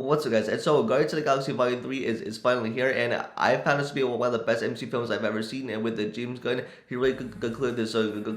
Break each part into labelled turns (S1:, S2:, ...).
S1: What's up, guys? And so, Guardians of the Galaxy Volume 3 is finally here, and I found this to be one of the best MC films I've ever seen. And with the James Gunn, he really concluded this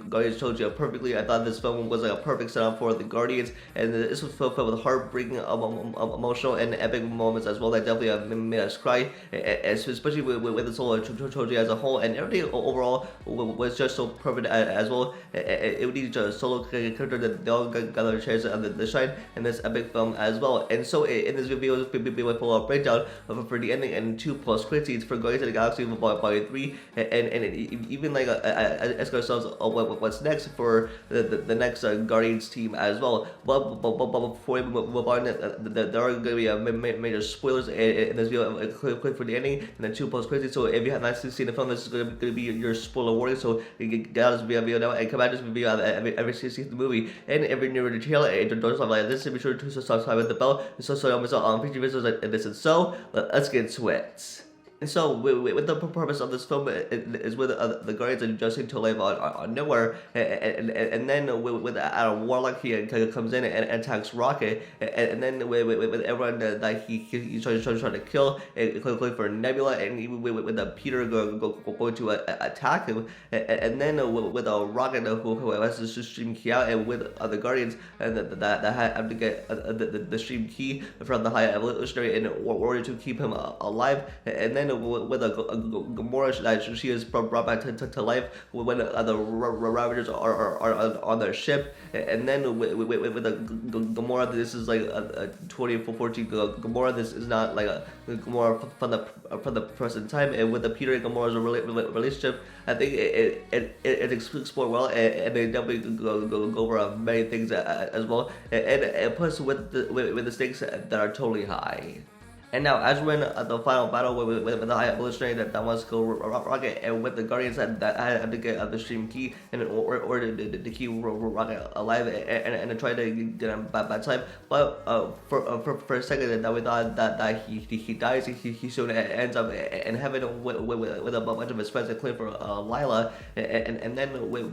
S1: Guardians trilogy perfectly. I thought this film was like a perfect setup for the Guardians, and this was filled with heartbreaking, emotional, and epic moments as well that definitely made us cry, especially with this whole trilogy as a whole. And everything overall was just so perfect as well. It needs a solo character that they all got their chance at the shine in this epic film as well. And so, in this video, we pull a breakdown for the ending and 2 post-credit scenes for Guardians of the Galaxy Volume 3, and even like ask ourselves what's next for the next Guardians team as well. But before we move on, there are going to be major spoilers in this video, quick for the ending and then 2 post-credit scenes. So if you have not seen the film, this is going to be your spoiler warning. So get out of this video now and come back to this video every see the movie. And if you're new to the channel and don't stuff like this, be sure to subscribe with the bell so you don't miss out on future videos like this. And so let's get to it. And so, with the purpose of this film is with the Guardians adjusting to life on nowhere, and then with Adam Warlock, he comes in and attacks Rocket, and then with everyone that he's trying to kill, including for Nebula, and with Peter going to attack him, and then with Rocket who has to stream key out, and with the Guardians that have to get the stream key from the High Evolutionary in order to keep him alive, and then with a Gamora that she is brought back to life when the Ravagers are on their ship, and then with the Gamora, this is like a 2014 Gamora. This is not like a Gamora from the present time. And with the Peter and Gamora's relationship, I think it explored well, and they definitely go over many things as well, and plus with the stakes that are totally high. And now, as we're in the final battle with the High Evolutionary that wants to go Rocket, and with the Guardians that had to get the stream key in order to keep Rocket alive and to try to get him back time. But for a second, that we thought that he dies, he soon ends up in heaven with a bunch of his friends, including for Lila, and then with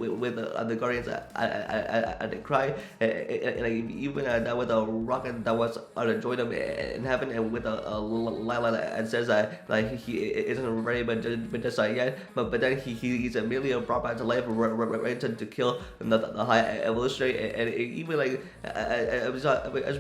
S1: the Guardians, I did cry, and even that with a Rocket that was to join him in heaven, and with Lila and says that like he isn't ready but just not yet, but then he's immediately brought back to life, ready to kill the High Evolutionary, and even like as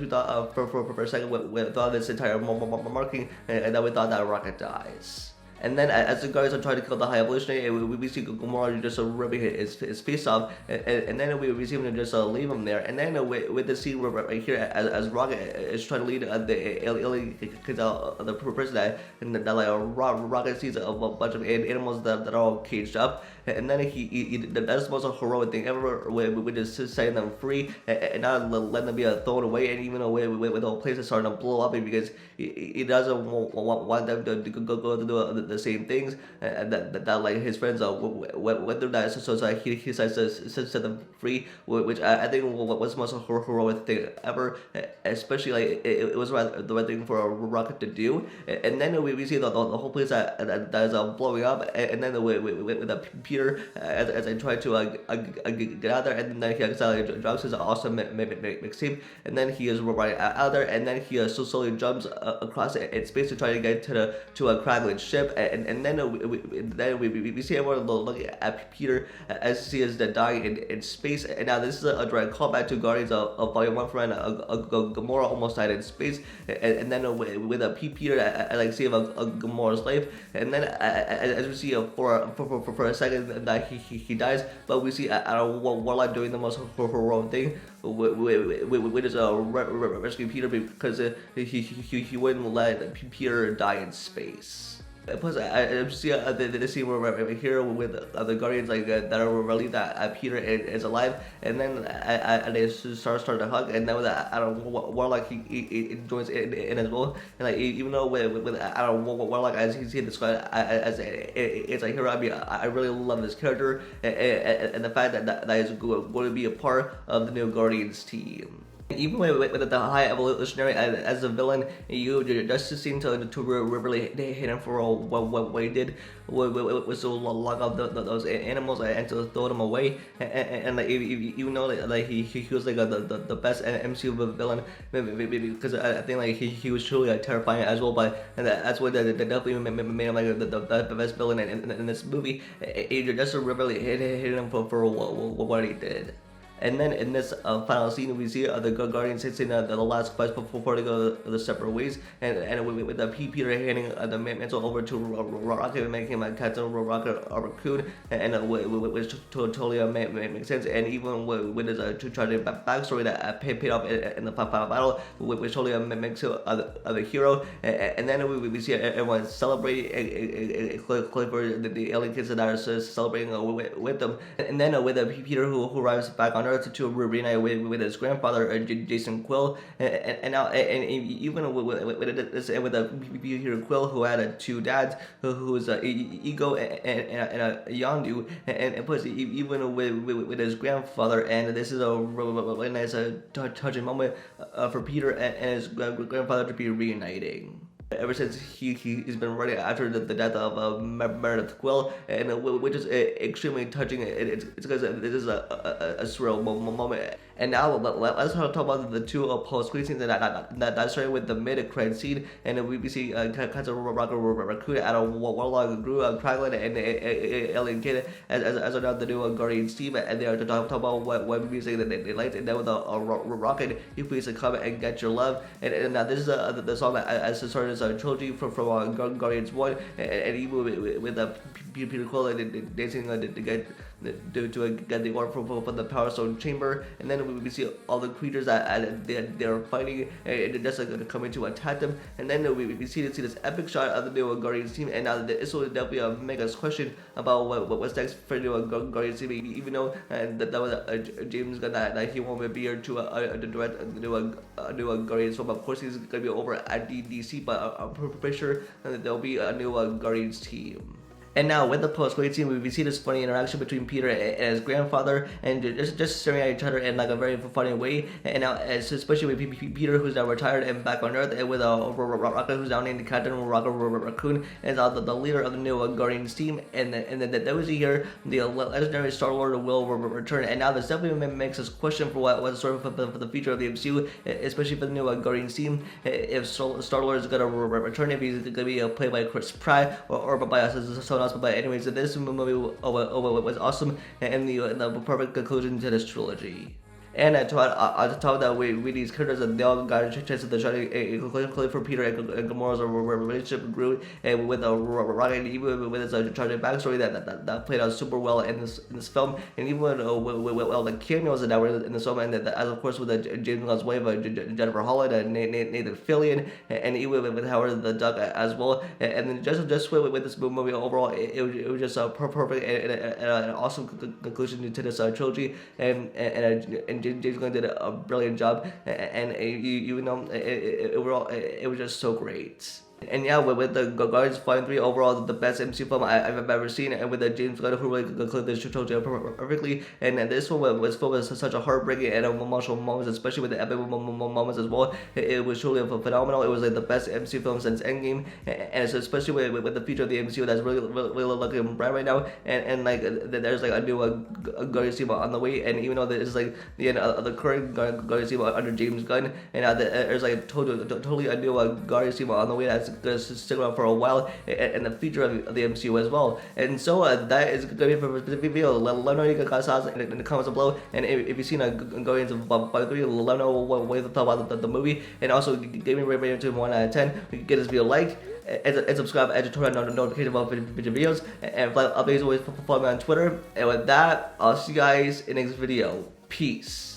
S1: we thought for a second we thought this entire marking, and then we thought that Rocket dies. And then as the guards are trying to kill the High Evolutionary, we see Gamora just ripping his face off, and then we see him just leave him there. And then with the scene right here, as Rocket is trying to lead the alien kids out of the prison, and that like Rocket sees a bunch of animals that are all caged up, and then he that's the most heroic thing ever, with just setting them free and not letting them be thrown away, and even away with the whole place is starting to blow up because he doesn't want them to go through the same things that like his friends went through that, so he decides to set them free, which I think was the most heroic thing ever, especially like it was the right thing for a Rocket to do. And then we see the whole place that is blowing up, and then with Peter as I try to get out there, and then he accidentally drops his awesome mixtape, and then he is running out there, and then he slowly jumps across in space to try to get to a crackling ship, and then we see everyone looking at Peter as he is dying in space. And now this is a direct callback to Guardians of Volume 1 for Gamora almost died in space, and then with a Peter I like save a Gamora's life, and then as we see for a second that he dies, but we see Warlock doing the most heroic thing, which is rescue Peter because he wouldn't let Peter die in space. Plus, I see the scene where right here with the Guardians like that are relieved that Peter is alive, and then they start to hug, and then with Adam Warlock he joins in as well. And like even though with Adam Warlock as he's in the squad as it's a hero, I mean I really love this character, and the fact that is going to be a part of the new Guardians team. Even with the High Evolutionary as a villain, you just seem to really hate him for what he did with so lock up those animals and to throw them away. And like, you know, like he was like the best MCU villain, because I think like he was truly terrifying as well. But and that's what they definitely made him like the best villain in this movie. You just really hate him for what he did. And then in this final scene, we see the Guardians hitting the last quest before they go the separate ways, and with the Peter handing the mantle over to Rocket, making him Captain Rocket Raccoon, and which totally makes sense. And even with his tragic backstory that paid off in the final battle, which totally makes him the hero. And then we see everyone celebrating, for the alien kids that are celebrating with them. And then with Peter who arrives back on Earth to reunite with his grandfather, Jason Quill, and now even with Peter Quill, who had two dads, who's Ego and Yondu, and plus even with his grandfather. And this is a really nice touching moment for Peter and his grandfather to be reuniting. Ever since he's been running after the death of Meredith Quill, and which is extremely touching. It's because this is a surreal moment. And now let's talk about the two post-credit scenes that started with the mid-credit scene, and we see Captain Rocket Raccoon at a Warlock, Gru, Kraglin, and Alien Kid as are now the new Guardians team, and they are to talk about what music that they liked. And then with a Rocket, you please come and get your love. And now this is the song that as the start of trilogy from Guardians 1, and even with Peter Quill dancing to get the orb from the Power Stone chamber. And then we see all the creatures that they're fighting, and they're just coming to attack them. And then we see this epic shot of the new Guardians team. And now this will definitely make us question about what's next for the new Guardians team, even though that was James Gunn that he won't be here to direct the new Guardians film. Of course, he's gonna be over at DC, but I'm pretty sure that there'll be a new Guardians team. And now with the post-credit scene, we see this funny interaction between Peter and his grandfather, and just staring at each other in like a very funny way. And now, especially with Peter, who's now retired and back on Earth, and with Rocket, who's now named Captain Rocket Raccoon, and the leader of the new Guardians team. And then we see here the legendary Star-Lord will return. And now this definitely makes us question for what's sort of for the future of the MCU, especially for the new Guardians team. If Star-Lord is gonna return, if he's gonna be played by Chris Pratt or by someone else. But anyways, this movie was awesome and the perfect conclusion to this trilogy. And on top of that, with these characters, they all got a chance at the shot, including for Peter and Gamora's relationship grew, and with Rocket, even with his tragic backstory that played out super well in this film, and even with all the cameos that were in this film, and as of course with James Gunn's wife, Jennifer Holland, and Nathan Fillion, and even with Howard the Duck as well. And then just with this movie overall, it was just a perfect and an awesome conclusion to this trilogy, and James Gunn did a brilliant job, and you know it was just so great. And yeah, with the Guardians Volume 3, overall the best MCU film I've ever seen, and with the James Gunn who really concluded this trilogy perfectly. And this one was filled with such a heartbreaking and emotional moments, especially with the epic moments as well. It was truly phenomenal. It was like the best MCU film since Endgame, and it's especially with the future of the MCU that's really looking bright right now. And like there's like a new Guardians team on the way, and even though this is like the end of the current Guardians team under James Gunn, and there's like totally a new Guardians team on the way that's going to stick around for a while, and the future of the MCU as well. And so that is going to be for this video. Let me know your guys' thoughts in the comments below, and if you've seen Guardians Volume 3, let me know what you thought about the movie, and also give me a rating to 1 out of 10. You can get this video liked and subscribe and turn on notification about future videos, and for updates always follow me on Twitter. And with that, I'll see you guys in the next video. Peace.